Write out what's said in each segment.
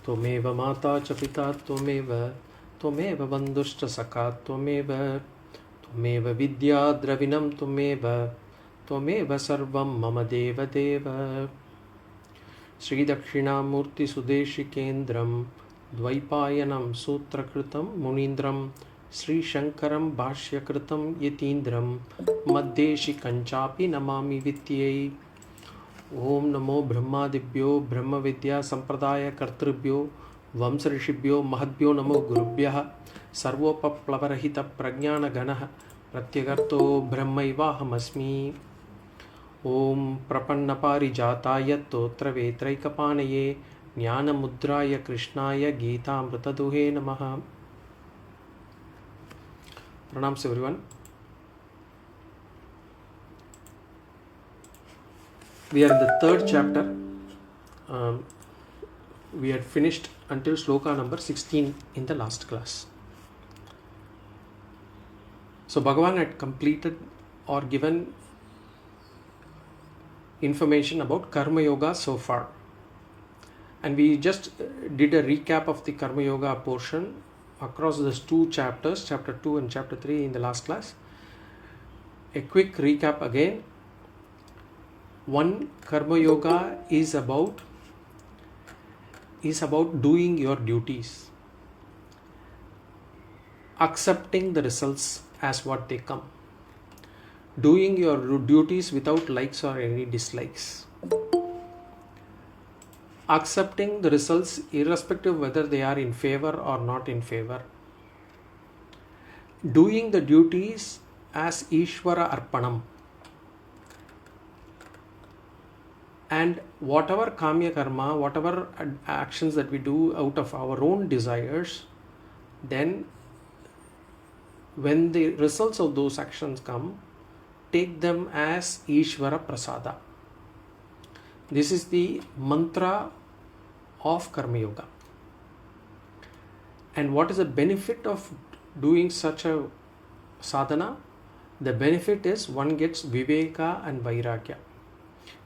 Tvameva mata cha pita tvameva, tvameva bandhushcha sakha tvameva, tvameva vidya dravinam tvameva, tvameva sarvam mama deva deva. Sri Dakshinamurti Sudeshi Kendram Dvaipayanam Sutrakritam Munindram Sri Shankaram Bhashyakritam Yatindram Maddeshi Kanchapi Namami Vityai. Om Namo Brahmadibhyo Brahma Vidya Sampradaya Kartribhyo Vamsarishibhyo Mahadbhyo Namo Gurubhyaha Sarvopaplavarahita Prajnana Ganaha Pratyagarto Brahmaivahamasmi. Om Prapannapari Jataya Totra Vetraikapanaye Jnana Mudraya Krishnaya Gita Amritaduhe Namaha. Pranams everyone. We are in the third chapter. We had finished until Sloka number 16 in the last class. So Bhagavan had completed or given information about Karma Yoga so far. And we just did a recap of the Karma Yoga portion across these two chapters, chapter 2 and chapter 3 in the last class. A quick recap again. One, Karma Yoga is about doing your duties, accepting the results as what they come, doing your duties without likes or any dislikes, accepting the results irrespective whether they are in favor or not in favor, doing the duties as Ishvara Arpanam, and whatever Kamya Karma, whatever actions that we do out of our own desires, then when the results of those actions come, take them as Ishvara Prasada. This is the mantra of Karma Yoga. And what is the benefit of doing such a sadhana? The benefit is one gets Viveka and Vairagya.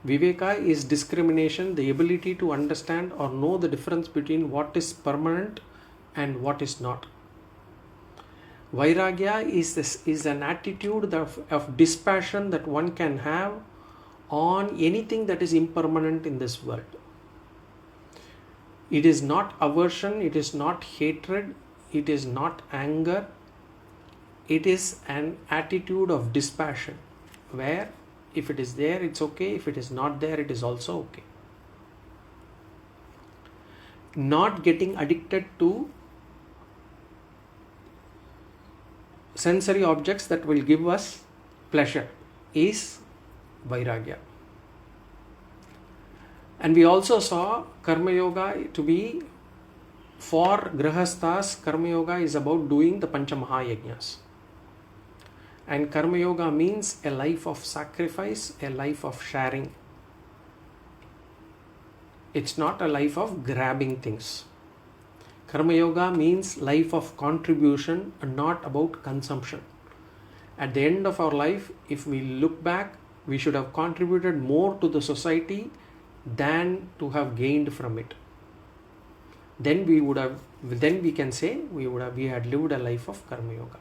Viveka is discrimination, the ability to understand or know the difference between what is permanent and what is not. Vairagya is an attitude of dispassion that one can have on anything that is impermanent in this world. It is not aversion, it is not hatred, it is not anger. It is an attitude of dispassion where if it is there, it's okay. If it is not there, it is also okay. Not getting addicted to sensory objects that will give us pleasure is Vairagya. And we also saw Karma Yoga to be, for Grahasthas, Karma Yoga is about doing the Panchamahayajnas. And Karma Yoga means a life of sacrifice, a life of sharing. It's not a life of grabbing things. Karma Yoga means life of contribution and not about consumption. At the end of our life, if we look back, we should have contributed more to the society than to have gained from it. Then we can say we had lived a life of Karma Yoga.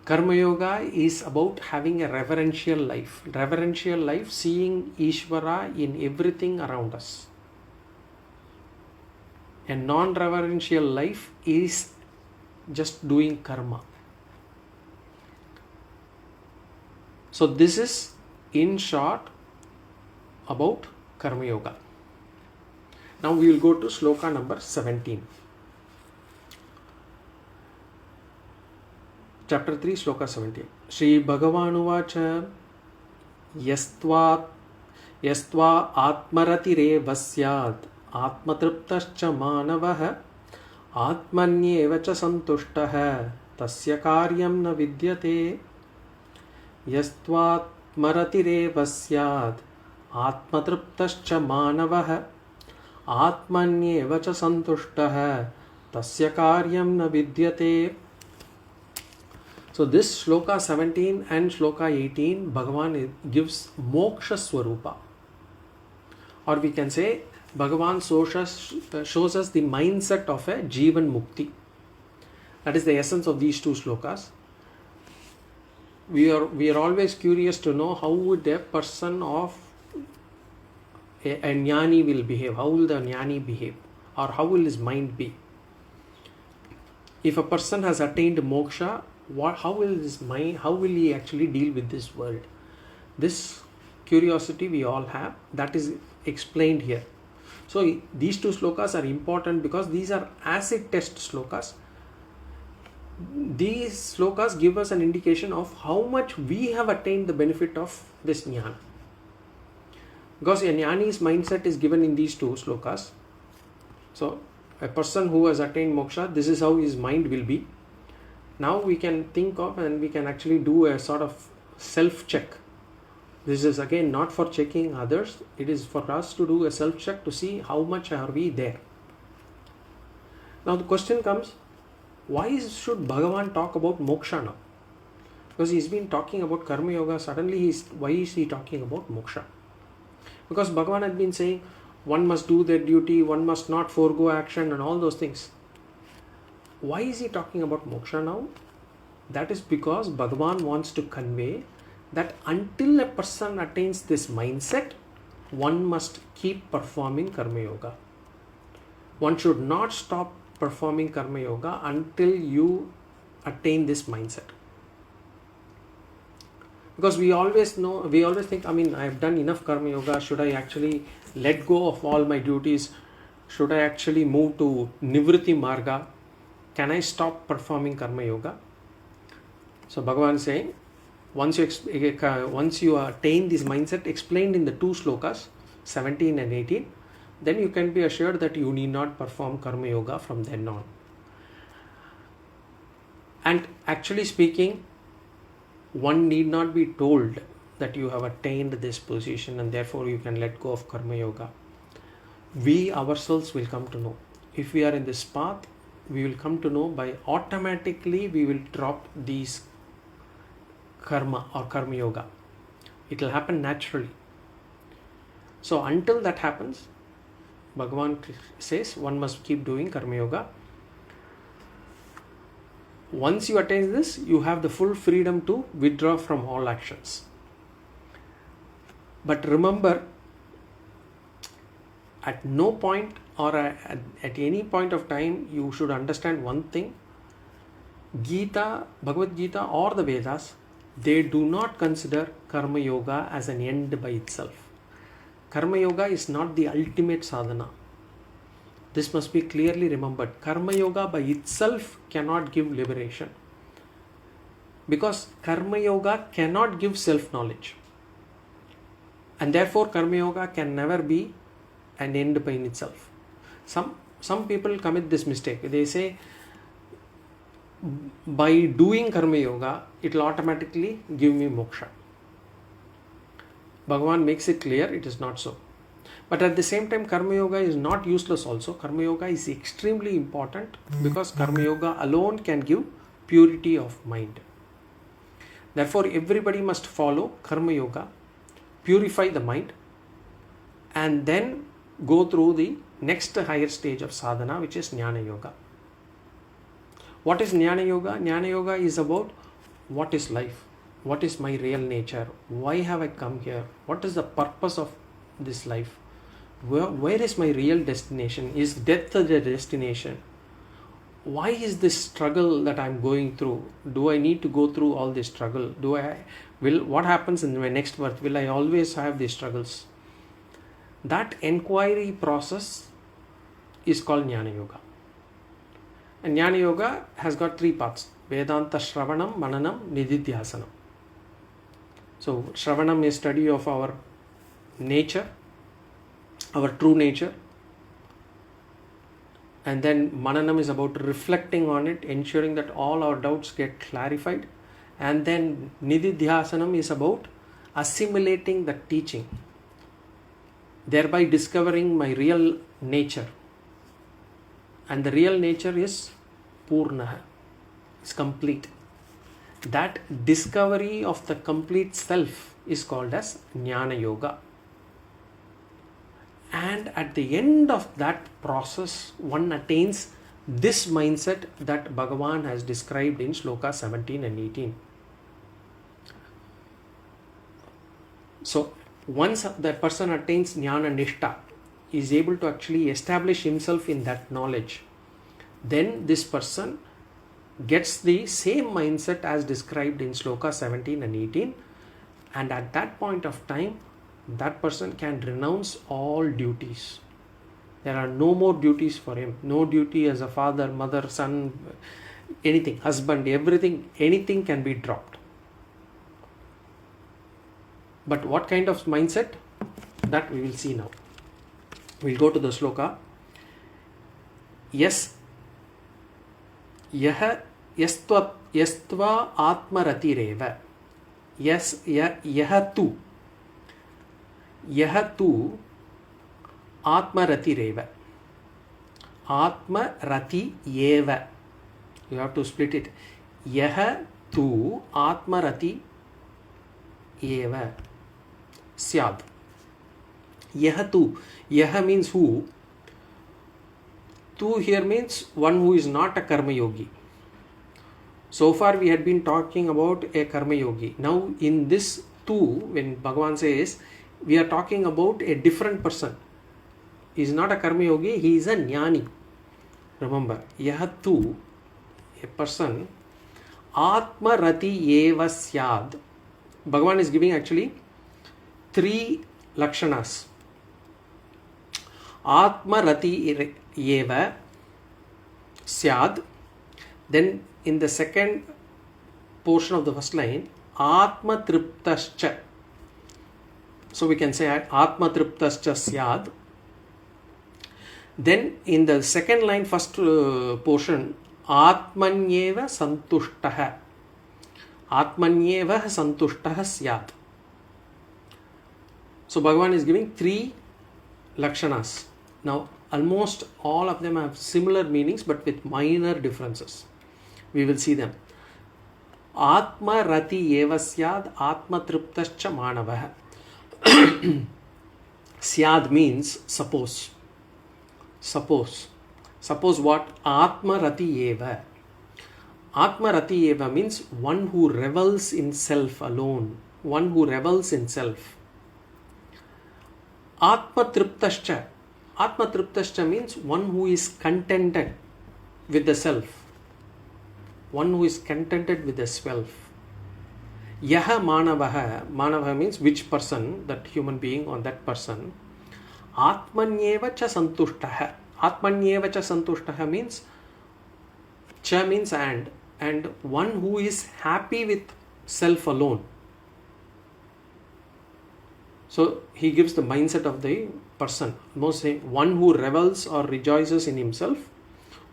Karma Yoga is about having a reverential life. Reverential life, seeing Ishvara in everything around us. A non-reverential life is just doing karma. So this is in short about Karma Yoga. Now we will go to Sloka number 17. Chapter 3, Sloka 17. Shri Bhagavan Uvacha Yastva Atmaratire Vasyad Atmatriptascha Manavaha Atmanyeva cha Santushtaha Tasya Karyam na Vidyate. Yastva Atmaratire Vasyad Atmatriptascha Manavaha Atmanyeva cha Santushtaha Tasya Karyam na Vidyate. So this Sloka 17 and Sloka 18, Bhagavan gives moksha swarupa. Or we can say Bhagavan shows us the mindset of a Jivan Mukti. That is the essence of these two slokas. We are always curious to know how would a person of a Jnani will behave. How will the Jnani behave? Or how will his mind be? If a person has attained moksha, how will his mind, how will he actually deal with this world? This curiosity we all have, that is explained here. So these two slokas are important because these are acid test slokas. These slokas give us an indication of how much we have attained the benefit of this jnana. Because a jnani's mindset is given in these two slokas. So a person who has attained moksha, this is how his mind will be. Now we can think of and we can actually do a sort of self-check. This is again not for checking others. It is for us to do a self-check to see how much are we there. Now the question comes, why should Bhagavan talk about moksha now? Because he's been talking about karma yoga. Suddenly why is he talking about moksha? Because Bhagavan had been saying one must do their duty, one must not forego action and all those things. Why is he talking about moksha now? That is because Bhagavan wants to convey that until a person attains this mindset, one must keep performing karma yoga. One should not stop performing karma yoga until you attain this mindset. Because we always think, I have done enough karma yoga. Should I actually let go of all my duties? Should I actually move to Nivritti Marga? Can I stop performing karma yoga? So Bhagavan is saying, once you attain this mindset explained in the two slokas, 17 and 18, then you can be assured that you need not perform karma yoga from then on. And actually speaking, one need not be told that you have attained this position and therefore you can let go of karma yoga. We ourselves will come to know. If we are in this path, we will come to know by automatically we will drop these karma or karma yoga. It will happen naturally. So until that happens, Bhagavan says one must keep doing karma yoga. Once you attain this, you have the full freedom to withdraw from all actions. But remember, at no point or at any point of time, you should understand one thing. Gita, Bhagavad Gita or the Vedas, they do not consider karma yoga as an end by itself. Karma yoga is not the ultimate sadhana. This must be clearly remembered. Karma yoga by itself cannot give liberation. Because karma yoga cannot give self-knowledge. And therefore karma yoga can never be an end by itself. Some people commit this mistake. They say, by doing karma yoga, it will automatically give me moksha. Bhagavan makes it clear it is not so. But at the same time, karma yoga is not useless also. Karma yoga is extremely important because karma yoga alone can give purity of mind. Therefore, everybody must follow karma yoga, purify the mind, and then go through the next higher stage of sadhana, which is jnana yoga. What is jnana yoga? Jnana yoga is about what is life, what is my real nature, why have I come here, what is the purpose of this life, where is my real destination, is death the destination, why is this struggle that I am going through, do I need to go through all this struggle, what happens in my next birth, will I always have these struggles? That enquiry process is called jnana yoga. And jnana yoga has got three parts: Vedanta Shravanam, Mananam, Nididhyasanam. So Shravanam is study of our nature, our true nature. And then Mananam is about reflecting on it, ensuring that all our doubts get clarified. And then Nididhyasanam is about assimilating the teaching, thereby discovering my real nature. And the real nature is Purnaha, is complete. That discovery of the complete self is called as Jnana Yoga. And at the end of that process, one attains this mindset that Bhagavan has described in Sloka 17 and 18. So once that person attains jnana nishta, is able to actually establish himself in that knowledge, then this person gets the same mindset as described in Sloka 17 and 18, and at that point of time, that person can renounce all duties. There are no more duties for him. No duty as a father, mother, son, anything, husband, everything, anything can be dropped. But what kind of mindset? That we will see now. We'll go to the sloka. Yes, yaha yastva atmaratireva. Yes, yaha tu atmaratireva. Atmarati eva. You have to split it. Yaha tu atmarati eva syad. Yaha tu. Yaha means who. Tu here means one who is not a karma yogi. So far we had been talking about a karma yogi. Now in this tu, when Bhagavan says, we are talking about a different person. He is not a karma yogi, he is a jnani. Remember, yaha tu, a person, atmarati eva syad. Bhagavan is giving actually 3 lakshanas. Atmarati eva syad. Then in the second portion of the first line, atma triptascha. So we can say atma triptascha syad. Then in the second line, first portion, atmanyeva santushtaha. Atmanyeva santushtaha syad. So Bhagavan is giving 3 lakshanas. Now almost all of them have similar meanings but with minor differences. We will see them. Atma rati eva syad atma triptascha manavah. Syad means suppose. Suppose what? Atma rati eva. Atma rati eva means one who revels in self alone. One who revels in self. Atma triptascha. Atma triptascha means one who is contented with the self. One who is contented with the self. Yaha manavaha. Manavaha means which person, that human being or that person. Atmanyeva cha santushtaha. Atmanyeva cha santushtaha means, cha means and one who is happy with self alone. So he gives the mindset of the person. Mostly one who revels or rejoices in himself,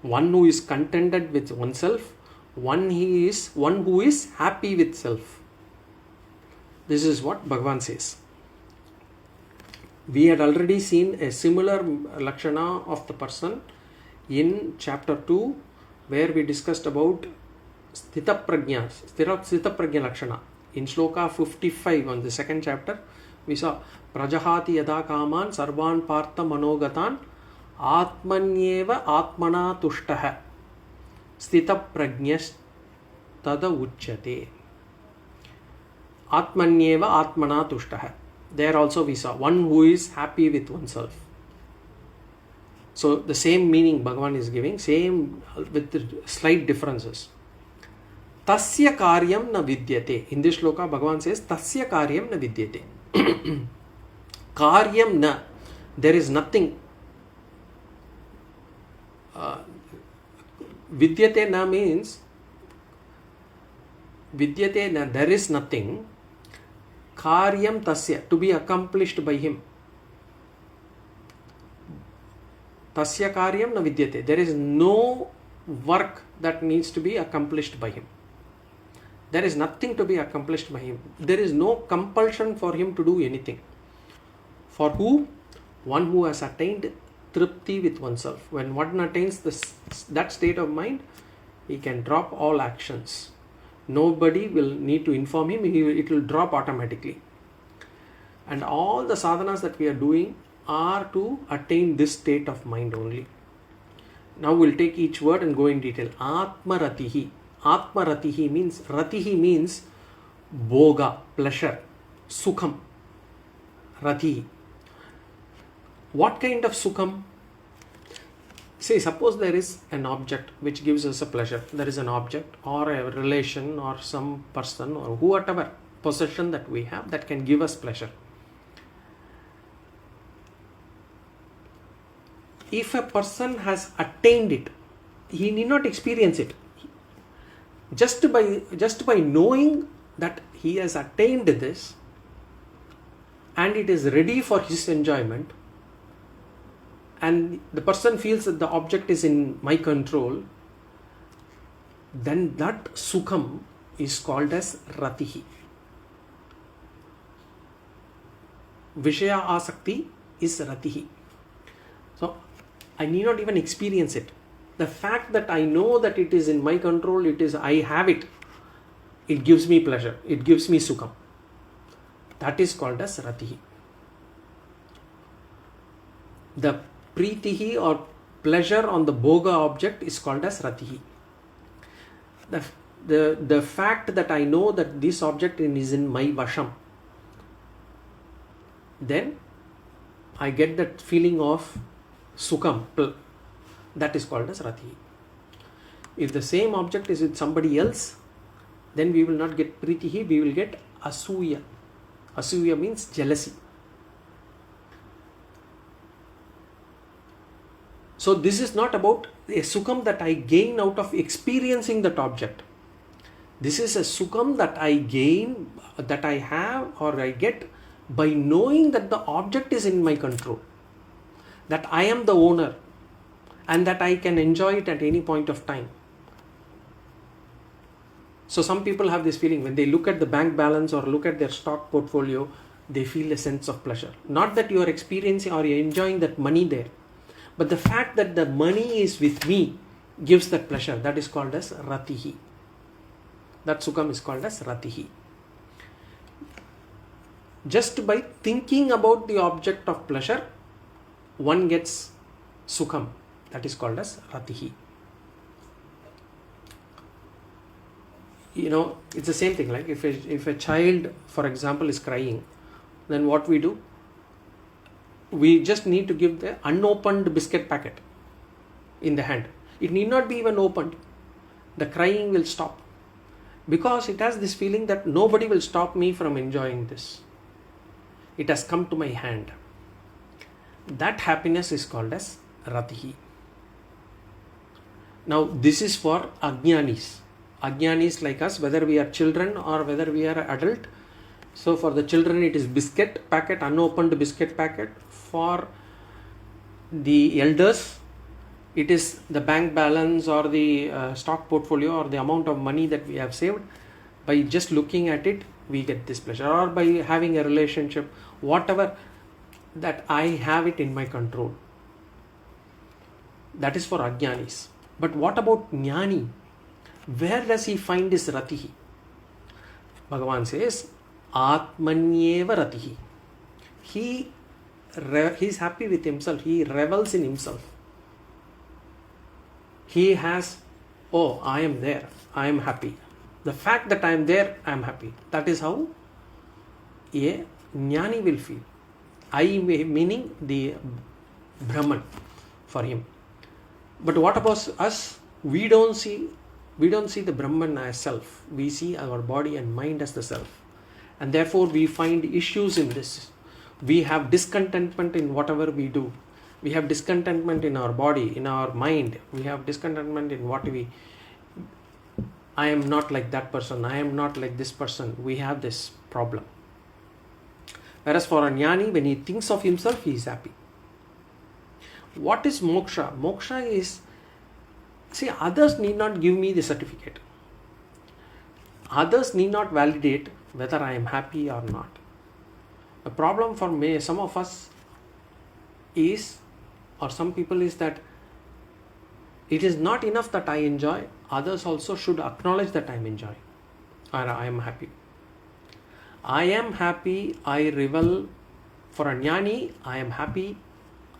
one who is contented with oneself, one who is happy with self. This is what Bhagavan says. We had already seen a similar lakshana of the person in chapter 2, where we discussed about sthita prajna lakshana. In Sloka 55 on the second chapter, we saw prajahati yada kaman sarvan partha manogatan atmanyeva atmana tushtaha sthita prajnyas tada uchyate. Atmanyeva atmana tushtaha. There also we saw one who is happy with oneself. So the same meaning Bhagavan is giving, same with slight differences. Tasya karyam na vidyate. In this shloka Bhagavan says tasya karyam na vidyate. Karyam na. There is nothing. Vidyate na means vidyate na, there is nothing. Karyam tasya, to be accomplished by him. Tasya karyam na vidyate. There is no work that needs to be accomplished by him. There is nothing to be accomplished by him. There is no compulsion for him to do anything. For who? One who has attained tripti with oneself. When one attains that state of mind, he can drop all actions. Nobody will need to inform him. It will drop automatically. And all the sadhanas that we are doing are to attain this state of mind only. Now we'll take each word and go in detail. Atmaratihi. Atmaratihi means, ratihi means bhoga, pleasure, sukham. Ratihi. What kind of sukham? Say, suppose there is an object which gives us a pleasure. There is an object or a relation or some person or whatever possession that we have that can give us pleasure. If a person has attained it, he need not experience it. Just by knowing that he has attained this and it is ready for his enjoyment, and the person feels that the object is in my control, then that sukham is called as ratihi. Vishaya asakti is ratihi. So I need not even experience it. The fact that I know that it is in my control, I have it, it gives me pleasure, it gives me sukham. That is called as ratihi. The pritihi or pleasure on the bhoga object is called as ratihi. The fact that I know that this object is in my vasham, then I get that feeling of sukham, that is called as ratihi. If the same object is with somebody else, then we will not get pritihi, we will get asuya. Asuya means jealousy. So this is not about a sukham that I gain out of experiencing that object. This is a sukham that I gain, that I have or I get by knowing that the object is in my control, that I am the owner and that I can enjoy it at any point of time. So some people have this feeling when they look at the bank balance or look at their stock portfolio, they feel a sense of pleasure. Not that you are experiencing or you're enjoying that money there, but the fact that the money is with me gives that pleasure. That is called as ratihi. That sukham is called as ratihi. Just by thinking about the object of pleasure, one gets sukham. That is called as ratihi. It's the same thing. Like if a child, for example, is crying, then what we do? We just need to give the unopened biscuit packet in the hand. It need not be even opened. The crying will stop because it has this feeling that nobody will stop me from enjoying this. It has come to my hand. That happiness is called as ratihi. Now this is for ajnanis. Ajnanis like us, whether we are children or whether we are adult. So for the children it is biscuit packet, unopened biscuit packet. For the elders it is the bank balance or the stock portfolio or the amount of money that we have saved. By just looking at it, we get this pleasure. Or by having a relationship, whatever, that I have it in my control. That is for ajnanis. But what about jnani? Where does he find his ratihi? Bhagavan says, Atmanyeva ratihi. He is happy with himself. He revels in himself. He has, I am there. I am happy. The fact that I am there, I am happy. That is how a jnani will feel. I meaning the Brahman for him. But what about us? We don't see the Brahman as self. We see our body and mind as the self. And therefore we find issues in this. We have discontentment in whatever we do. We have discontentment in our body, in our mind. We have discontentment in I am not like that person. I am not like this person. We have this problem. Whereas for a jnani, when he thinks of himself, he is happy. What is moksha? Moksha is, others need not give me the certificate. Others need not validate whether I am happy or not. The problem for some of us is, or some people is that it is not enough that I enjoy. Others also should acknowledge that I am enjoying or I am happy. I am happy, I revel For a jnani, I am happy,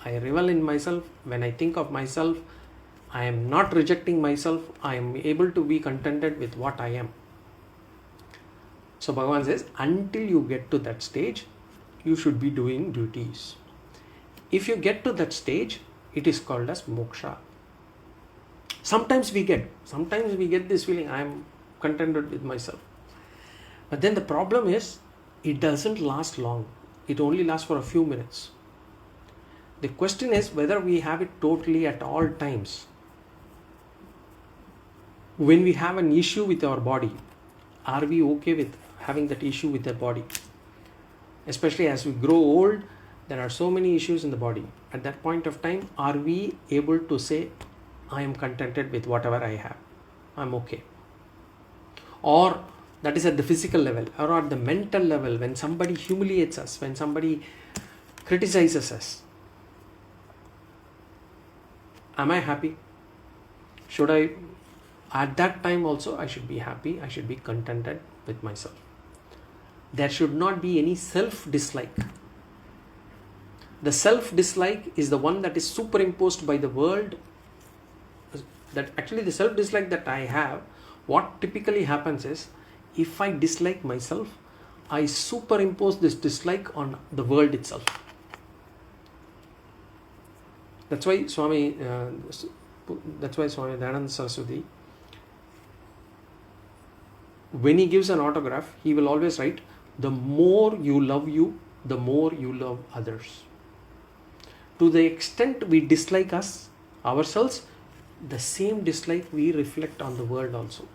I revel in myself. When I think of myself, I am not rejecting myself, I am able to be contented with what I am. So Bhagavan says, until you get to that stage, you should be doing duties. If you get to that stage, it is called as moksha. Sometimes we get this feeling, I am contented with myself. But then the problem is, it doesn't last long. It only lasts for a few minutes. The question is whether we have it totally at all times. When we have an issue with our body, are we okay with having that issue with the body? Especially as we grow old, there are so many issues in the body. At that point of time, are we able to say, I am contented with whatever I have, I'm okay? Or that is at the physical level, or at the mental level, when somebody humiliates us, when somebody criticizes us, am I happy? Should I, at that time also, I should be happy, I should be contented with myself. There should not be any self-dislike. The self-dislike is the one that is superimposed by the world. That actually the self-dislike that I have, what typically happens is, if I dislike myself, I superimpose this dislike on the world itself. That's why Swami Dayananda Saraswati, when he gives an autograph, he will always write, the more you love you, the more you love others. To the extent we dislike ourselves, the same dislike we reflect on the world also.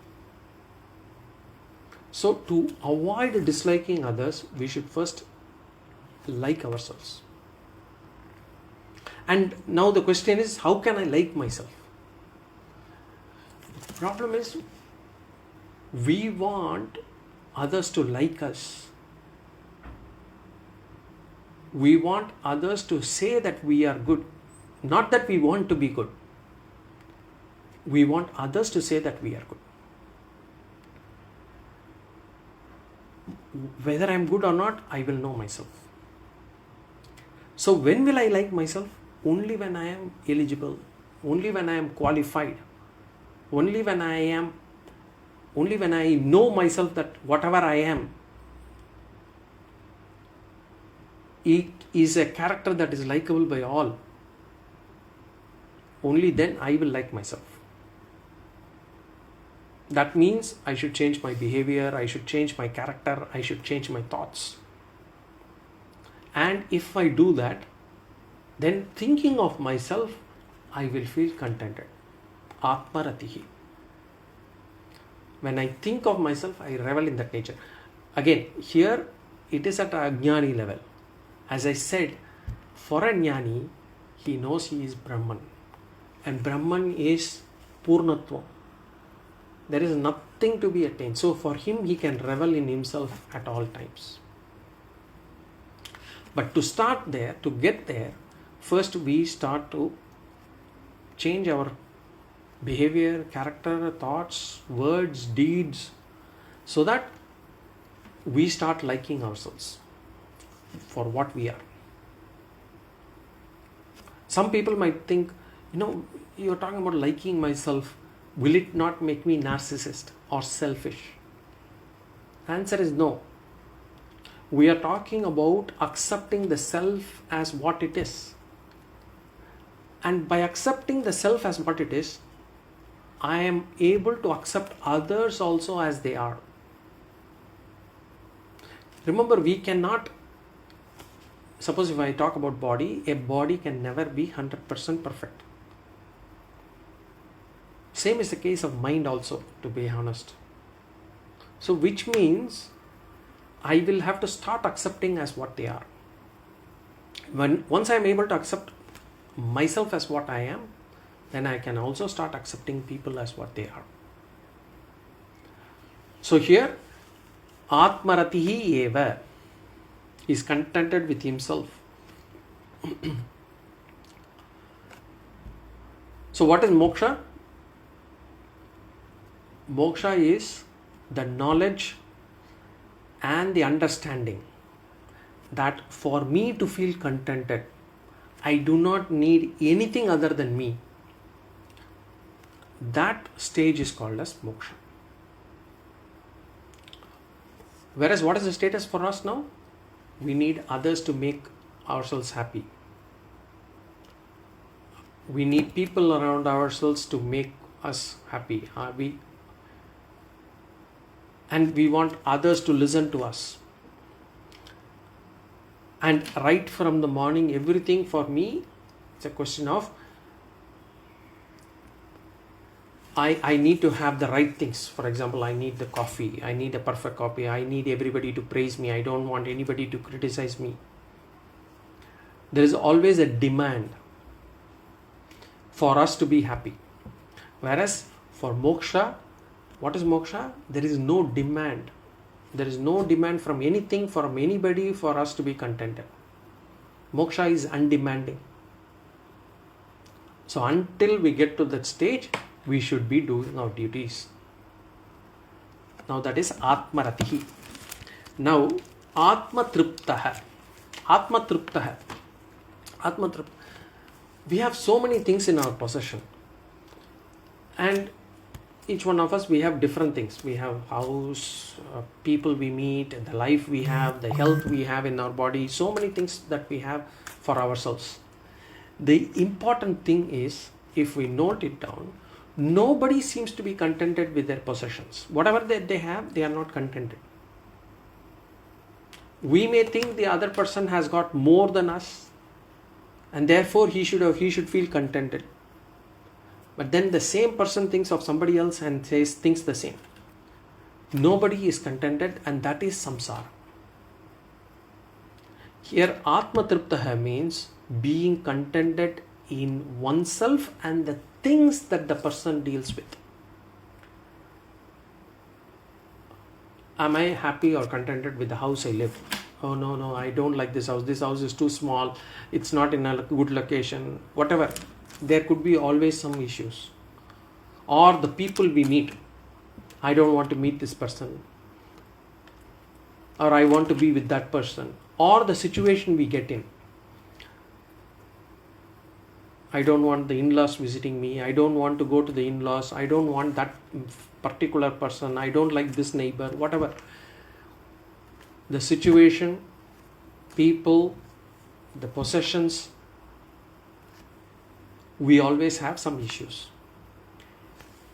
So to avoid disliking others, we should first like ourselves. And now the question is, how can I like myself? The problem is, we want others to like us. We want others to say that we are good. Not that we want to be good. We want others to say that we are good. Whether I am good or not, I will know myself. So when will I like myself? Only when I am eligible, only when I am qualified, only when I know myself that whatever I am, it is a character that is likable by all. Only then I will like myself. That means I should change my behavior, I should change my character, I should change my thoughts. And if I do that, then thinking of myself, I will feel contented. Atmaratihi. When I think of myself, I revel in that nature. Again, here it is at a jnani level. As I said, for a jnani, he knows he is Brahman. And Brahman is Purnatva. There is nothing to be attained. So for him, he can revel in himself at all times. But to start there, to get there, first we start to change our behavior, character, thoughts, words, deeds, so that we start liking ourselves for what we are. Some people might think, you're talking about liking myself. Will it not make me narcissist or selfish? The answer is no. We are talking about accepting the self as what it is. And by accepting the self as what it is, I am able to accept others also as they are. Remember, we cannot, suppose if I talk about body, a body can never be 100% perfect. Same is the case of mind also, to be honest. So which means I will have to start accepting as what they are. Once I am able to accept myself as what I am, then I can also start accepting people as what they are. So here, Atmaratihi eva is contented with himself. So what is moksha? Moksha is the knowledge and the understanding that for me to feel contented, I do not need anything other than me, that stage is called as moksha. Whereas what is the status for us now? We need others to make ourselves happy. We need people around ourselves to make us happy. And we want others to listen to us. And right from the morning, everything for me, it's a question of I need to have the right things. For example, I need the coffee. I need a perfect coffee. I need everybody to praise me. I don't want anybody to criticize me. There is always a demand for us to be happy. Whereas for moksha, what is moksha? There is no demand. There is no demand from anything, from anybody for us to be contented. Moksha is undemanding. So until we get to that stage, we should be doing our duties. Now that is Atmaratihi. Now Atmatriptaha. Atmatriptaha. Atmatriptaha. We have so many things in our possession. And each one of us, we have different things. We have house, people we meet, the life we have, the health we have in our body, so many things that we have for ourselves. The important thing is, if we note it down, nobody seems to be contented with their possessions. Whatever they have, they are not contented. We may think the other person has got more than us, and therefore he should feel contented. But then the same person thinks of somebody else and thinks the same. Nobody is contented, and that is samsara. Here Atmatriptaha means being contented in oneself and the things that the person deals with. Am I happy or contented with the house I live? Oh no, I don't like this house. This house is too small. It's not in a good location. Whatever. There could be always some issues. Or the people we meet. I don't want to meet this person. Or I want to be with that person. Or the situation we get in. I don't want the in-laws visiting me. I don't want to go to the in-laws. I don't want that particular person. I don't like this neighbor. Whatever. The situation, people, the possessions, we always have some issues.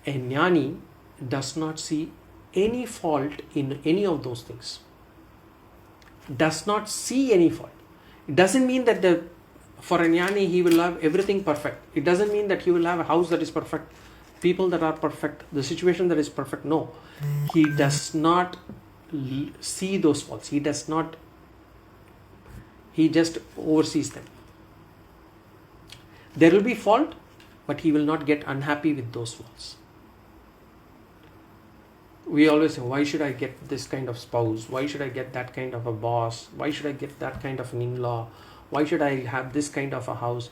A jnani does not see any fault in any of those things. Does not see any fault. It doesn't mean that for a jnani he will have everything perfect. It doesn't mean that he will have a house that is perfect, people that are perfect, the situation that is perfect. No. He does not see those faults. He just oversees them. There will be fault, but he will not get unhappy with those faults. We always say, why should I get this kind of spouse? Why should I get that kind of a boss? Why should I get that kind of an in-law? Why should I have this kind of a house?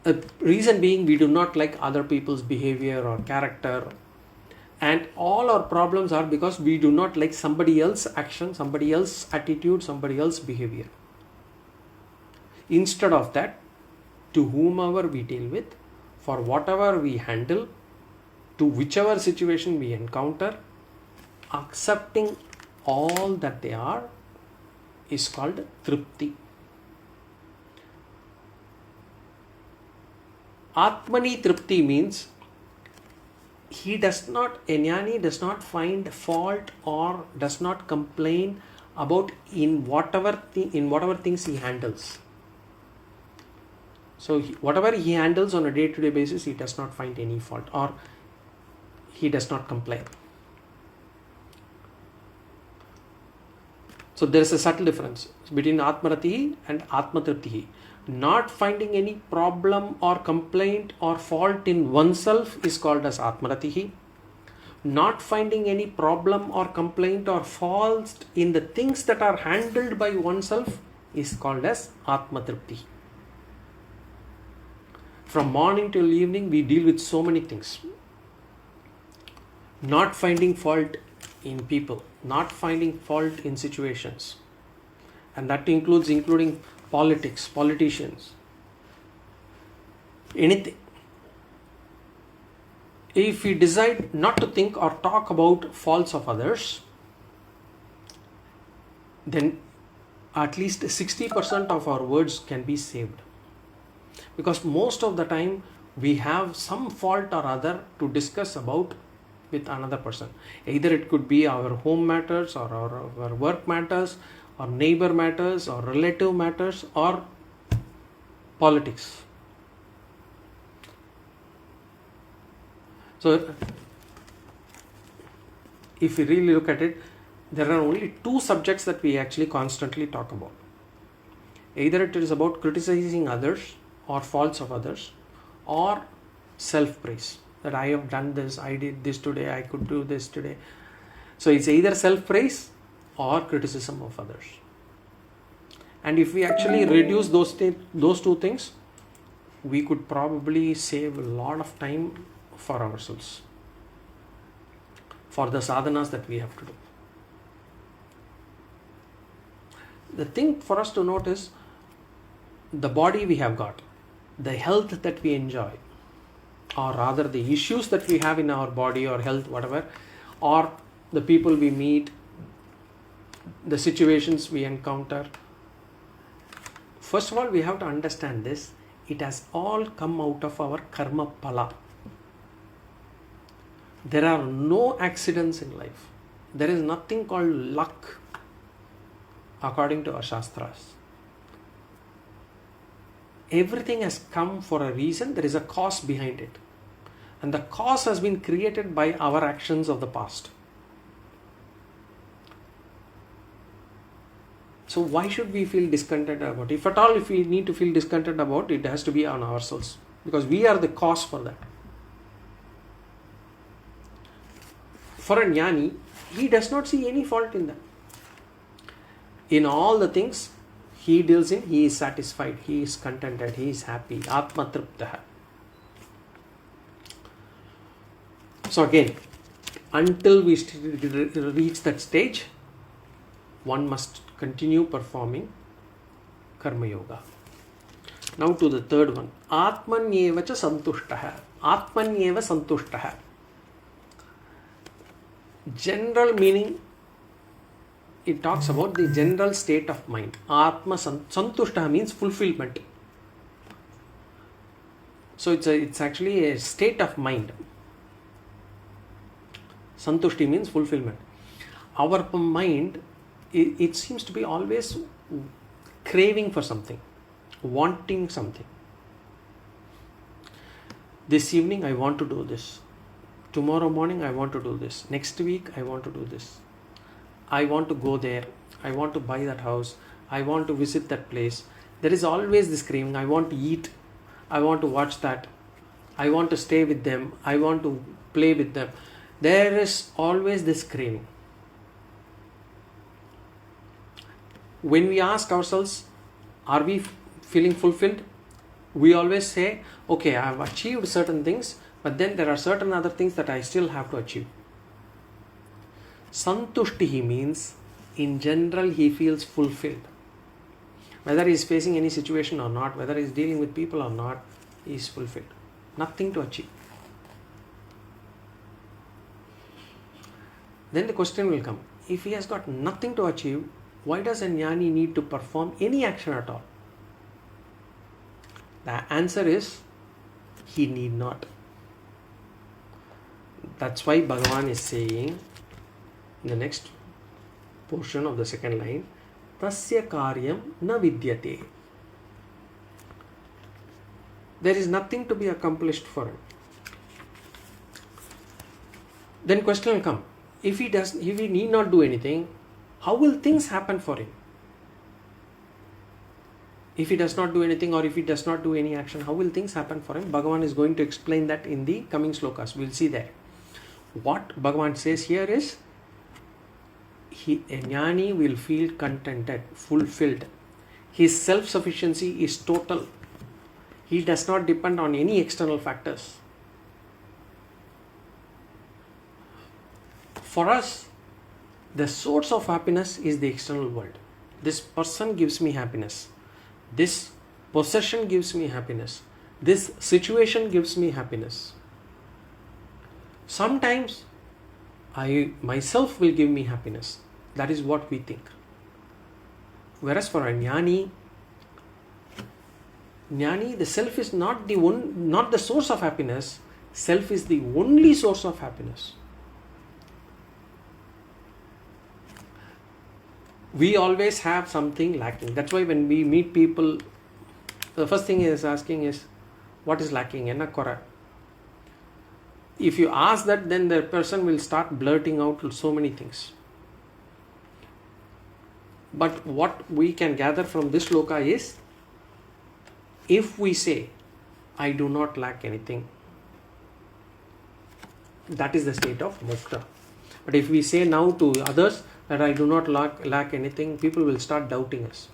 The reason being, we do not like other people's behavior or character. And all our problems are because we do not like somebody else's action, somebody else's attitude, somebody else's behavior. Instead of that, to whomever we deal with, for whatever we handle, to whichever situation we encounter, accepting all that they are is called tripti. Atmani tripti means a jnani does not find fault or does not complain about in whatever things he handles. So whatever he handles on a day-to-day basis, he does not find any fault or he does not complain. So there is a subtle difference between Atmaratihi and Atmatriptihi. Not finding any problem or complaint or fault in oneself is called as Atmaratihi. Not finding any problem or complaint or fault in the things that are handled by oneself is called as Atmatriptihi. From morning till evening, we deal with so many things. Not finding fault in people, not finding fault in situations, and that including politics, politicians, anything. If we decide not to think or talk about faults of others, then at least 60% of our words can be saved. Because most of the time we have some fault or other to discuss about with another person. Either it could be our home matters or our work matters or neighbor matters or relative matters or politics. So if we really look at it, there are only two subjects that we actually constantly talk about. Either it is about criticizing others or faults of others, or self-praise, that I have done this, I did this today, I could do this today. So it's either self-praise or criticism of others. And if we actually reduce those two things, we could probably save a lot of time for ourselves, for the sadhanas that we have to do. The thing for us to note is the body we have got, the health that we enjoy, or rather the issues that we have in our body or health, whatever, or the people we meet, the situations we encounter. First of all, we have to understand this. It has all come out of our karma pala. There are no accidents in life. There is nothing called luck, according to our shastras. Everything has come for a reason. There is a cause behind it. And the cause has been created by our actions of the past. So why should we feel discontented about it? If at all, if we need to feel discontented about it, it has to be on ourselves, because we are the cause for that. For a jnani, he does not see any fault in that. In all the things he deals in, he is satisfied, he is contented, he is happy. Atma triptaha. So again, until we reach that stage, one must continue performing karma yoga. Now to the third one. Atmanyeva cha santushtaha. Atmanyeva santushtaha. General meaning, it talks about the general state of mind. Atma santushtaha means fulfillment. So it's actually a state of mind. Santushti means fulfillment. Our mind, it seems to be always craving for something, wanting something. This evening I want to do this. Tomorrow morning I want to do this. Next week I want to do this. I want to go there. I want to buy that house. I want to visit that place. There is always this craving. I want to eat. I want to watch that. I want to stay with them. I want to play with them. There is always this craving. When we ask ourselves, are we feeling fulfilled? We always say, okay, I have achieved certain things, but then there are certain other things that I still have to achieve. Santushti means, in general, he feels fulfilled. Whether he is facing any situation or not, whether he is dealing with people or not, he is fulfilled. Nothing to achieve. Then the question will come, if he has got nothing to achieve, why does a jnani need to perform any action at all? The answer is, he need not. That's why Bhagavan is saying in the next portion of the second line, Tasya karyam na vidyate. There is nothing to be accomplished for him. Then question will come, if he need not do anything, how will things happen for him? If he does not do anything, or if he does not do any action, how will things happen for him? Bhagavan is going to explain that in the coming slokas. We'll see there. What Bhagavan says here is, a jnani will feel contented, fulfilled. His self-sufficiency is total. He does not depend on any external factors. For us, the source of happiness is the external world. this person gives me happiness, this possession gives me happiness, this situation gives me happiness. Sometimes I myself will give me happiness. That is what we think. Whereas for a jnani, the self is not the source of happiness. Self is the only source of happiness. We always have something lacking. That's why when we meet people, the first thing is asking is, what is lacking? Enna kora? If you ask that, then the person will start blurting out so many things. But what we can gather from this sloka is, if we say, I do not lack anything, that is the state of moksha. But if we say now to others that I do not lack anything, people will start doubting us.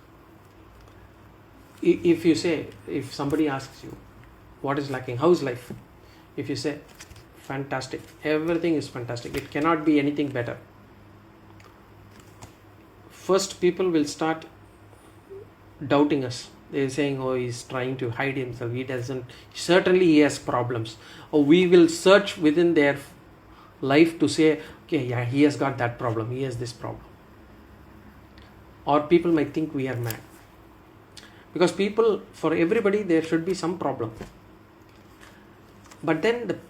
If somebody asks you, what is lacking? How is life? If you say, fantastic, everything is fantastic, it cannot be anything better. First, people will start doubting us. They're saying, oh, he's trying to hide himself. Certainly he has problems. Or we will search within their life to say, okay, yeah, he has got that problem, he has this problem. Or people might think we are mad. Because for everybody, there should be some problem. But then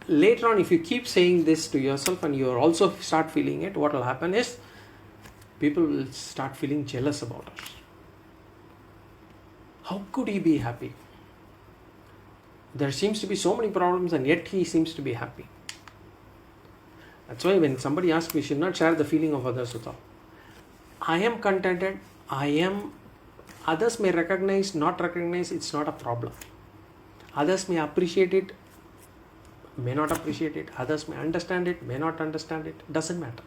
later on, if you keep saying this to yourself and you also start feeling it, what will happen is, people will start feeling jealous about us. How could he be happy? There seems to be so many problems and yet he seems to be happy. That's why when somebody asks, we should not share the feeling of others with all. I am contented. Others may recognize, not recognize, it's not a problem. Others may appreciate it, may not appreciate it. Others may understand it, may not understand it. Doesn't matter.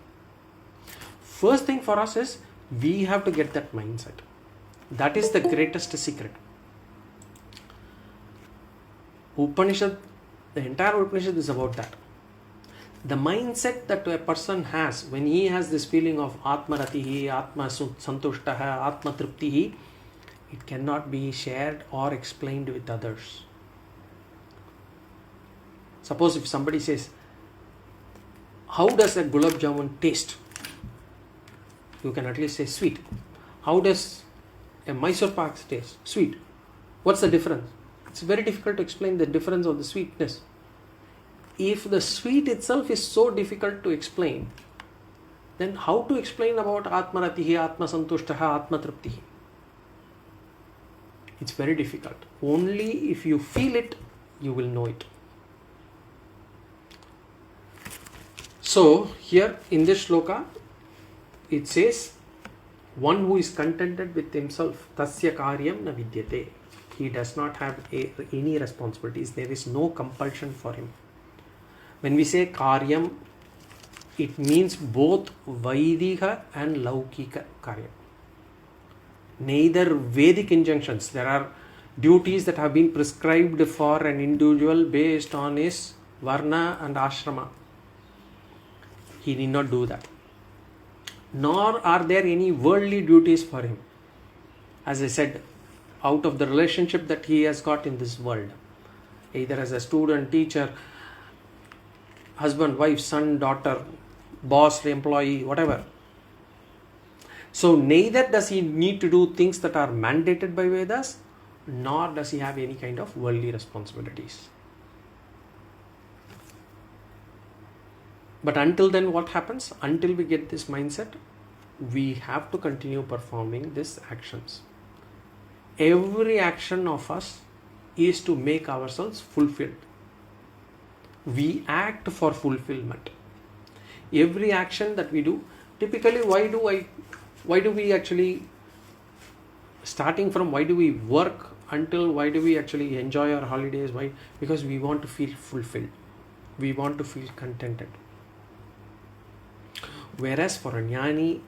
First thing for us is, we have to get that mindset. That is the greatest secret. Upanishad, the entire Upanishad is about that. The mindset that a person has when he has this feeling of Atma Ratihi, Atma Santushtaha, Atma Triptihi, it cannot be shared or explained with others. Suppose if somebody says, how does a gulab jamun taste? You can at least say sweet. How does a Mysore pak taste? Sweet. What's the difference? It's very difficult to explain the difference of the sweetness. If the sweet itself is so difficult to explain, then how to explain about Atma Ratihi, Atma Santushtaha, Atma Triptihi? It's very difficult. Only if you feel it, you will know it. So, here in this sloka, it says, one who is contented with himself, tasya karyam na vidyate. He does not have any responsibilities. There is no compulsion for him. When we say karyam, it means both Vaidika and Laukika karyam. Neither Vedic injunctions. There are duties that have been prescribed for an individual based on his varna and ashrama. He need not do that. Nor are there any worldly duties for him. As I said, out of the relationship that he has got in this world, either as a student, teacher, husband, wife, son, daughter, boss, employee, whatever. So neither does he need to do things that are mandated by Vedas, nor does he have any kind of worldly responsibilities. But until then, what happens? Until we get this mindset, we have to continue performing these actions. Every action of us is to make ourselves fulfilled. We act for fulfillment. Every action that we do, typically why do we actually, starting from why do we work until why do we actually enjoy our holidays? Why? Because we want to feel fulfilled. We want to feel contented. Whereas for a jnani,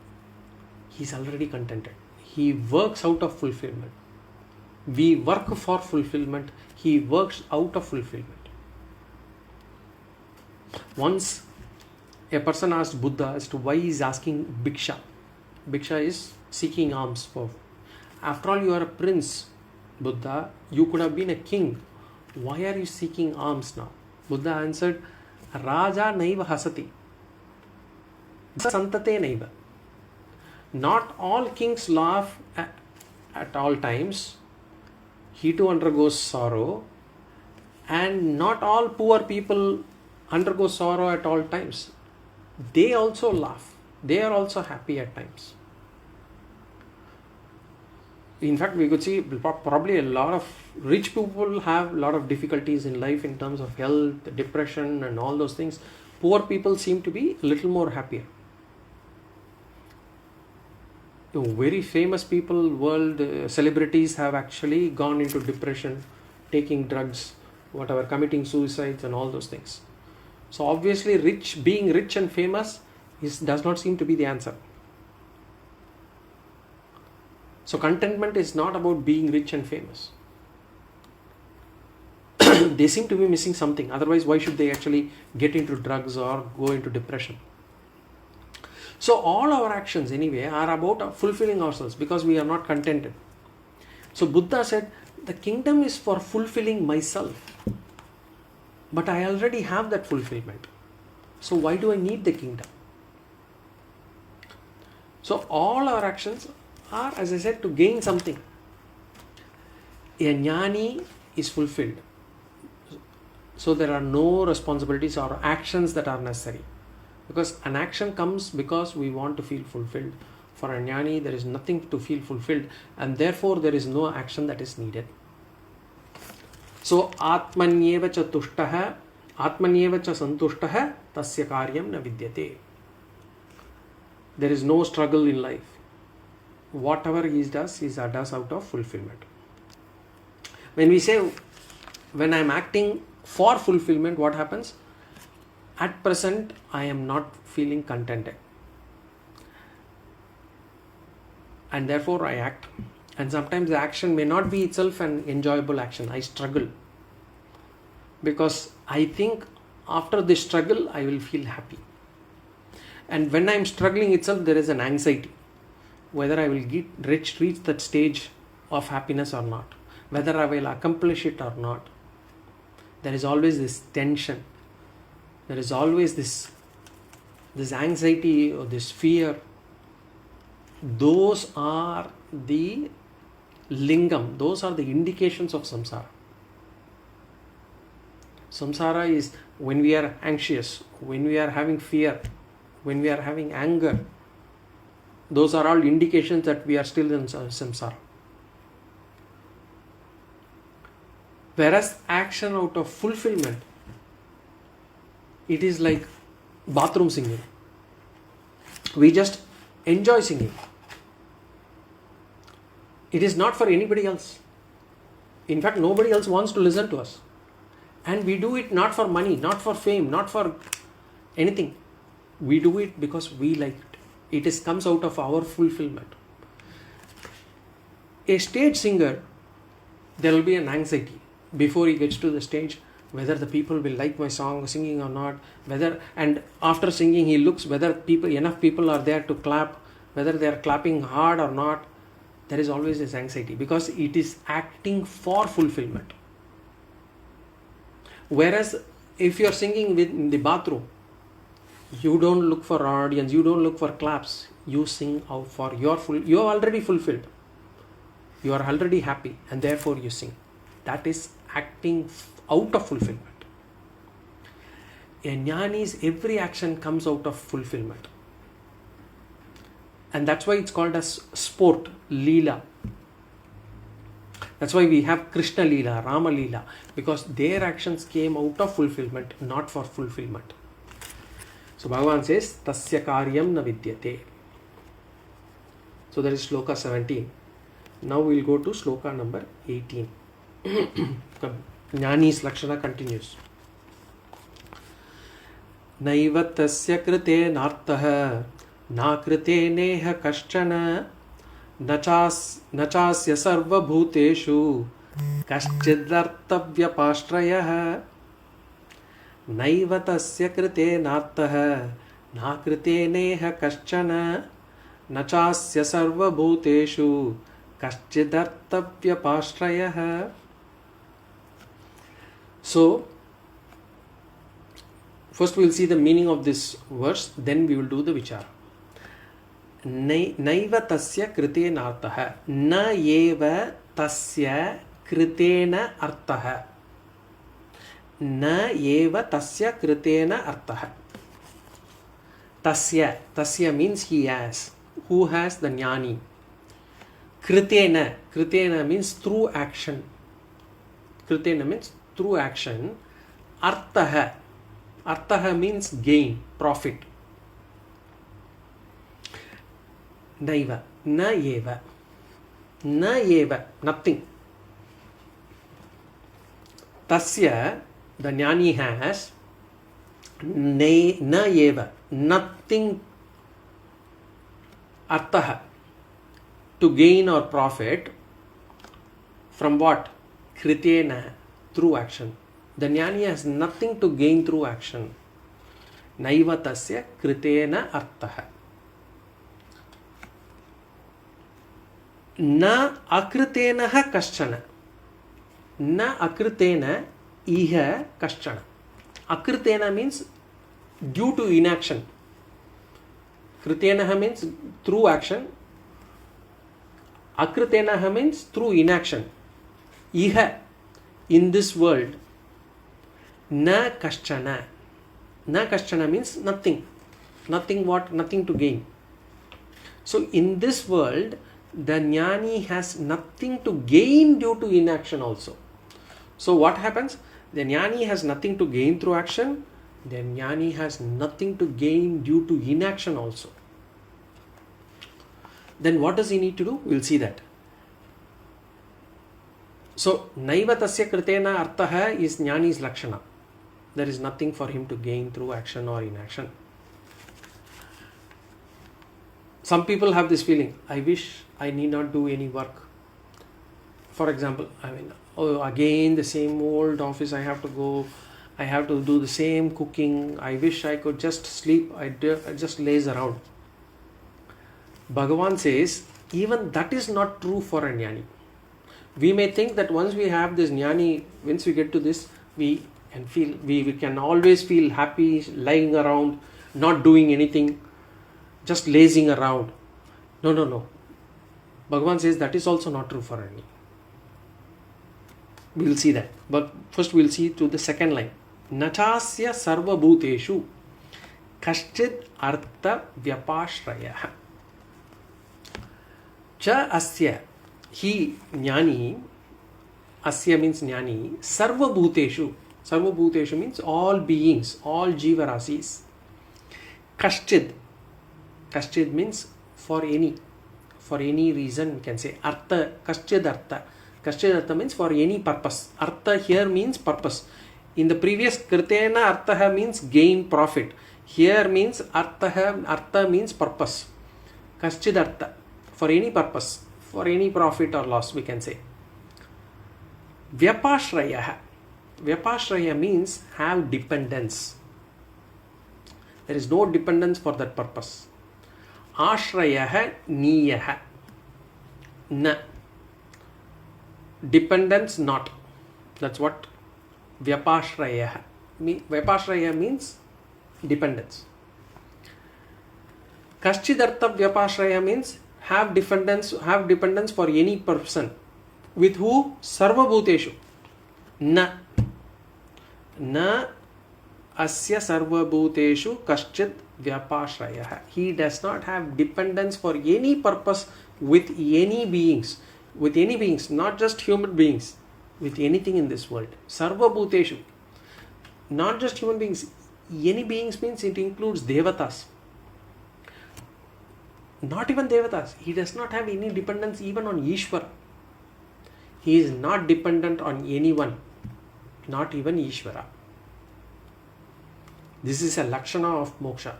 he is already contented. He works out of fulfillment. We work for fulfillment. He works out of fulfillment. Once a person asked Buddha as to why he is asking bhiksha. Bhiksha is seeking alms for? After all, you are a prince, Buddha. You could have been a king. Why are you seeking alms now? Buddha answered, Raja naiva hasati. Santate naiva. Not all kings laugh at all times. He too undergoes sorrow. And not all poor people undergo sorrow at all times. They also laugh. They are also happy at times. In fact, we could see probably a lot of rich people have a lot of difficulties in life in terms of health, depression and all those things. Poor people seem to be a little more happier. Very famous people, world celebrities have actually gone into depression, taking drugs, whatever, committing suicides and all those things. So obviously being rich and famous does not seem to be the answer. So contentment is not about being rich and famous. They seem to be missing something. Otherwise, why should they actually get into drugs or go into depression? So all our actions anyway are about fulfilling ourselves because we are not contented. So Buddha said, the kingdom is for fulfilling myself. But I already have that fulfillment. So why do I need the kingdom? So all our actions are, as I said, to gain something. A jnani is fulfilled. So there are no responsibilities or actions that are necessary. Because an action comes because we want to feel fulfilled. For a jnani, there is nothing to feel fulfilled, and therefore there is no action that is needed. So atmanyeva cha tushtaha, atmanyeva cha santushtaha, tasya karyam na vidyate. There is no struggle in life. Whatever he does out of fulfillment. When we say, when I am acting for fulfillment, what happens? At present, I am not feeling contented. And therefore I act. And sometimes the action may not be itself an enjoyable action. I struggle. Because I think after this struggle, I will feel happy. And when I am struggling itself, there is an anxiety. Whether I will reach that stage of happiness or not. Whether I will accomplish it or not. There is always this tension. There is always this anxiety or this fear. Those are the lingam. Those are the indications of samsara. Samsara is when we are anxious, when we are having fear, when we are having anger. Those are all indications that we are still in samsara. Whereas action out of fulfillment, it is like bathroom singing. We just enjoy singing. It is not for anybody else. In fact, nobody else wants to listen to us. And we do it not for money, not for fame, not for anything. We do it because we like it. It comes out of our fulfillment. A stage singer, there will be an anxiety before he gets to the stage, whether the people will like my song singing or not, and after singing he looks whether enough people are there to clap, whether they are clapping hard or not. There is always this anxiety because it is acting for fulfillment. Whereas if you are singing in the bathroom, you don't look for an audience, you don't look for claps, you sing out for you are already fulfilled. You are already happy and therefore you sing. That is acting out of fulfillment. A jnani's every action comes out of fulfillment. And that's why it's called as sport, Leela. That's why we have Krishna Leela, Rama Leela, because their actions came out of fulfillment, not for fulfillment. So Bhagavan says, Tasya karyam na vidyate. So that is Sloka 17. Now we will go to Sloka number 18. Jnani's Lakshana continues. Naiva tasya krite nartaha na krite neha kaschana nachasya sarva bhuteshu kaschidhartavya pashrayah. Naiva tasya krite nartaha na krite neha kaschana nachasya sarva bhuteshu kaschidarthavyapashrayah. So, first we will see the meaning of this verse, then we will do the vichara. Naiva tasya kritena artah. Na eva tasya kritena artah. Na eva tasya kritena artah. Tasya means he has. Who has? The jnani. Kritena means through action. Kritena means through action. Artha means gain, profit. Naiva, na eva, nothing. Tasya, the jnani has. Na eva, nothing. Artha, to gain or profit. From what? Kritena, through action. The jnani has nothing to gain through action. Naiva tasya kritena artah. Na akritena kaschana. Na akritena iha kaschana. Akritena means due to inaction. Kritena means through action. Akritena means through inaction. Iha, in this world. Na kaschana. Na kaschana means nothing. Nothing what? Nothing to gain. So in this world, the jnani has nothing to gain due to inaction also. So what happens? The jnani has nothing to gain through action. The jnani has nothing to gain due to inaction also. Then what does he need to do? We will see that. So, naiva tasya kritena artha is jnani's lakshana. There is nothing for him to gain through action or inaction. Some people have this feeling, I wish I need not do any work. For example, again the same old office I have to go, I have to do the same cooking, I wish I could just sleep, I just laze around. Bhagavan says, even that is not true for a jnani. We may think that once we have this jnani, once we get to this, we can always feel happy lying around, not doing anything, just lazing around. No. Bhagavan says that is also not true for any. We will see that. But first we will see to the second line. Nachasya sarva bhuteshu kaschid artha vyapashrayah. Cha asya, he jnani, asya means jnani, sarva bhuteshu. Sarva bhuteshu means all beings, all jivarasis. Kaschid means for any reason, we can say artha, kaschid artha means for any purpose. Artha here means purpose. In the previous kritena artha means gain, profit. Here means artha means purpose. Kaschid artha, for any purpose, for any profit or loss, we can say. Vyapashraya means have dependence. There is no dependence for that purpose. Ashrayah niyah. Na. Dependence not. That's what vyapashrayah means. Vyapashrayah means dependence. Kaschidartha vyapashrayah means have dependence for any person. With who? Sarva bhuteshu. Na asya sarva bhuteshu kaschid vyapashrayah. He does not have dependence for any purpose with any beings. With any beings, not just human beings. With anything in this world. Sarva bhuteshu. Not just human beings. Any beings means it includes devatas. Not even devatas. He does not have any dependence even on Ishvara. He is not dependent on anyone. Not even Ishvara. This is a Lakshana of moksha.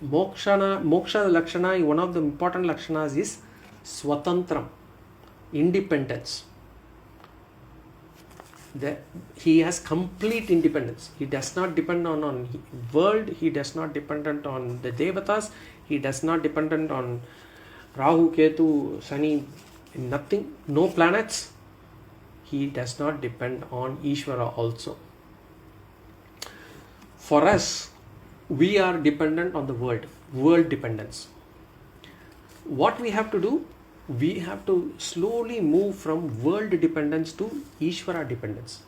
Moksha Lakshana, one of the important Lakshanas is Swatantram, independence. he has complete independence. He does not depend on world. He does not dependent on the devatas. He does not dependent on Rahu, Ketu, Shani, nothing, no planets. He does not depend on Ishvara also. For us, we are dependent on the world dependence. What we have to do? We have to slowly move from world dependence to Ishvara dependence.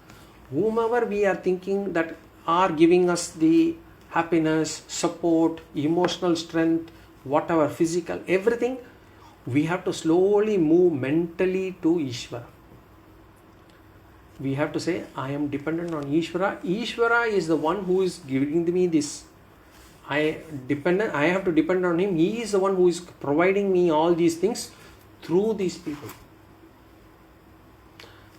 Whomever we are thinking that are giving us the happiness, support, emotional strength, whatever, physical, everything, we have to slowly move mentally to Ishvara. We have to say, I am dependent on Ishvara. Ishvara is the one who is giving me this. I have to depend on him. He is the one who is providing me all these things through these people.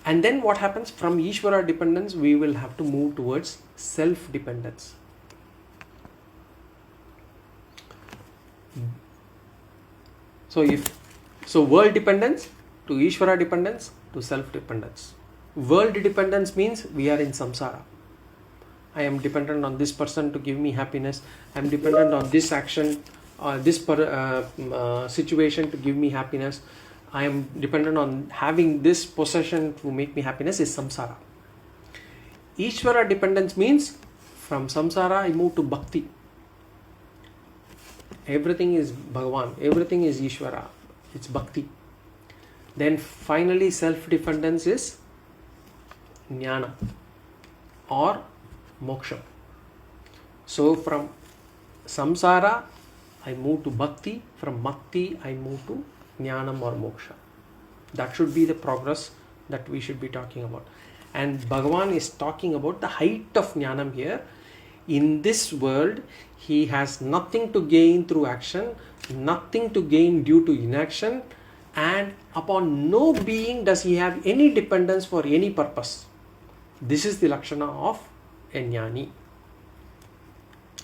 And then what happens? From Ishvara dependence, we will have to move towards self-dependence. So world dependence to Ishvara dependence to self-dependence. World dependence means we are in samsara. I am dependent on this person to give me happiness. I am dependent on this action, this situation to give me happiness. I am dependent on having this possession to make me happiness is samsara. Ishvara dependence means from samsara I move to bhakti. Everything is Bhagavan, everything is Ishvara, it's bhakti. Then finally self-dependence is jnāna or moksha. So from samsara I move to bhakti, from bhakti I move to jnānam or moksha. That should be the progress that we should be talking about. And Bhagavan is talking about the height of jnānam here. In this world, he has nothing to gain through action, nothing to gain due to inaction, and upon no being does he have any dependence for any purpose. This is the Lakshana of a Jnani.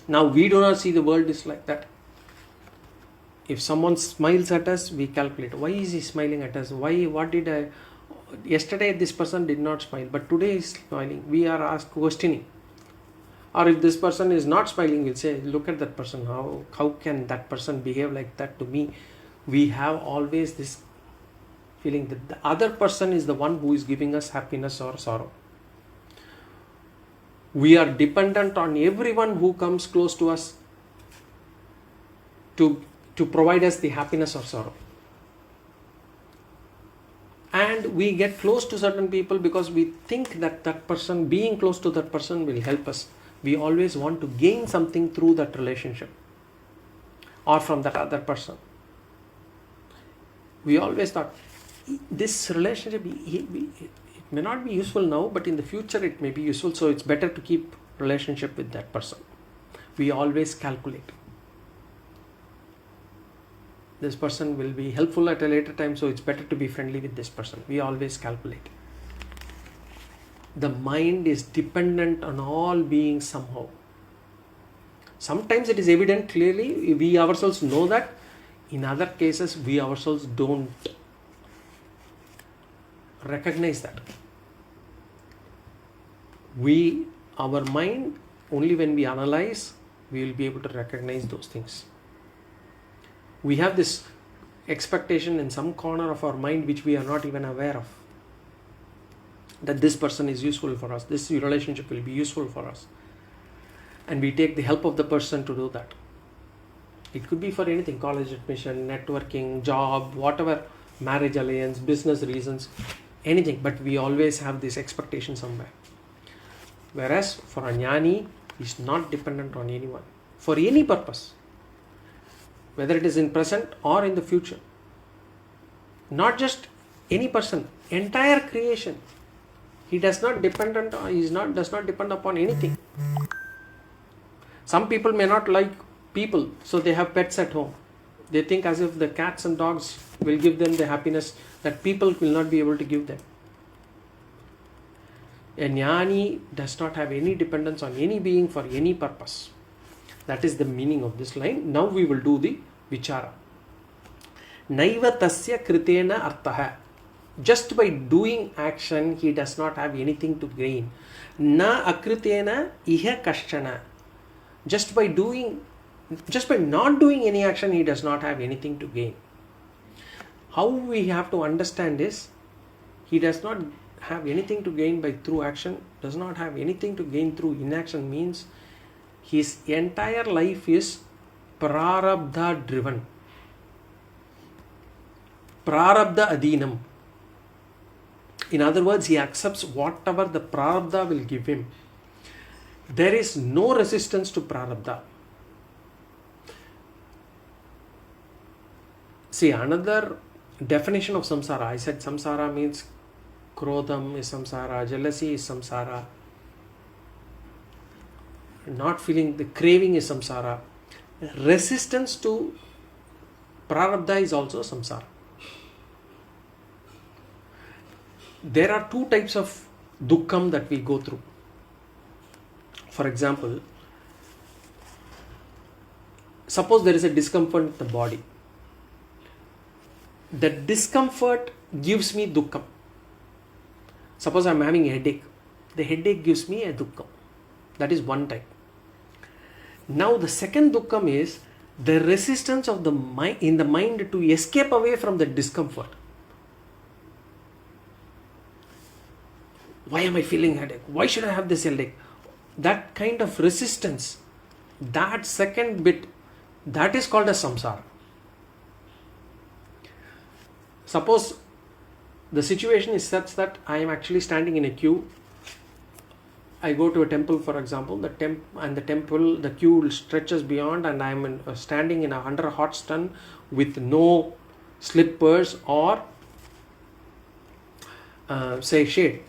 Now we do not see the world is like that. If someone smiles at us, we calculate, why is he smiling at us? Yesterday this person did not smile, but today he is smiling. We are asked questioning. Or if this person is not smiling, we'll say, look at that person. How can that person behave like that to me? We have always this feeling that the other person is the one who is giving us happiness or sorrow. We are dependent on everyone who comes close to us to provide us the happiness or sorrow. And we get close to certain people because we think that that person, being close to that person will help us. We always want to gain something through that relationship or from that other person. We always thought, this relationship, it may not be useful now, but in the future it may be useful, so it's better to keep relationship with that person. We always calculate. This person will be helpful at a later time, so it's better to be friendly with this person. We always calculate. The mind is dependent on all beings somehow. Sometimes it is evident clearly, we ourselves know that. In other cases, we ourselves don't recognize that. Our mind, only when we analyze, we will be able to recognize those things. We have this expectation in some corner of our mind which we are not even aware of, that this person is useful for us, this relationship will be useful for us, and we take the help of the person to do that. It could be for anything, college admission, networking, job, whatever, marriage alliance, business reasons, anything, but we always have this expectation somewhere. Whereas for a Jnani, he is not dependent on anyone for any purpose, whether it is in present or in the future. Not just any person, entire creation. He does not depend upon anything. Some people may not like people, so they have pets at home. They think as if the cats and dogs will give them the happiness that people will not be able to give them. A Jnani does not have any dependence on any being for any purpose. That is the meaning of this line. Now we will do the vichara. Naiva tasya kritena artaha. just by doing action, he does not have anything to gain. Na akritena iha kashchana. Just by not doing any action, he does not have anything to gain. How we have to understand is, he does not have anything to gain through action, does not have anything to gain through inaction, means his entire life is prarabdha driven. Prarabdha adhinam. In other words, he accepts whatever the prarabdha will give him. There is no resistance to prarabdha. See, another definition of samsara, I said samsara means krodham is samsara, jealousy is samsara, not feeling, the craving is samsara. Resistance to prarabdha is also samsara. There are two types of dukkham that we go through. For example, suppose there is a discomfort in the body. The discomfort gives me dukkham. Suppose I am having a headache. The headache gives me a dukkham. That is one type. Now the second dukkham is the resistance of the mind in the mind to escape away from the discomfort. Why am I feeling headache? Why should I have this headache? That kind of resistance, that second bit, that is called as samsara. Suppose the situation is such that I am actually standing in a queue. I go to a temple, for example, the queue stretches beyond, and I am standing under a hot sun with no slippers or say shade.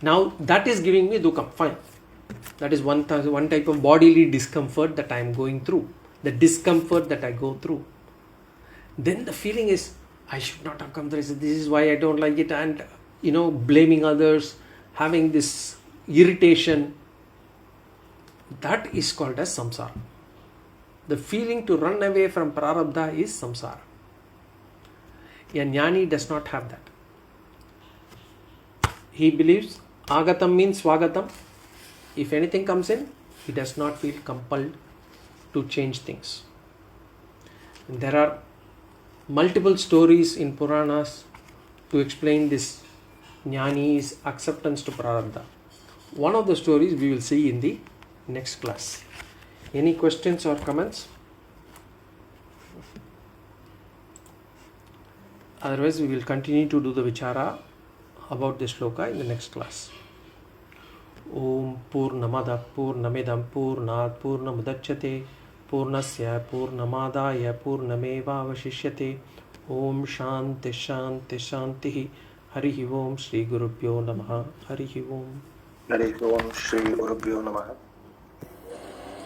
Now that is giving me dukkham. Fine. That is one type of bodily discomfort that I am going through. The discomfort that I go through. Then the feeling is, I should not have come through this. This is why I don't like it. And, blaming others, having this irritation. That is called as samsara. The feeling to run away from prarabdha is samsara. A jnani does not have that. He believes agatam means swagatam. If anything comes in, he does not feel compelled to change things. And there are multiple stories in Puranas to explain this jnani's acceptance to prarabdha. One of the stories we will see in the next class. Any questions or comments? Otherwise, we will continue to do the vichara about this sloka in the next class. Om Purnamada Purnamidam Purnat Purnamudachyate Purnasya Purnamadaya Purnameva Vashishyate. Om Shanti Shanti Shanti. Harihi Om Shri Gurubhyo Namaha. Harihi Om. Harihi Om Shri Gurubhyo Namaha.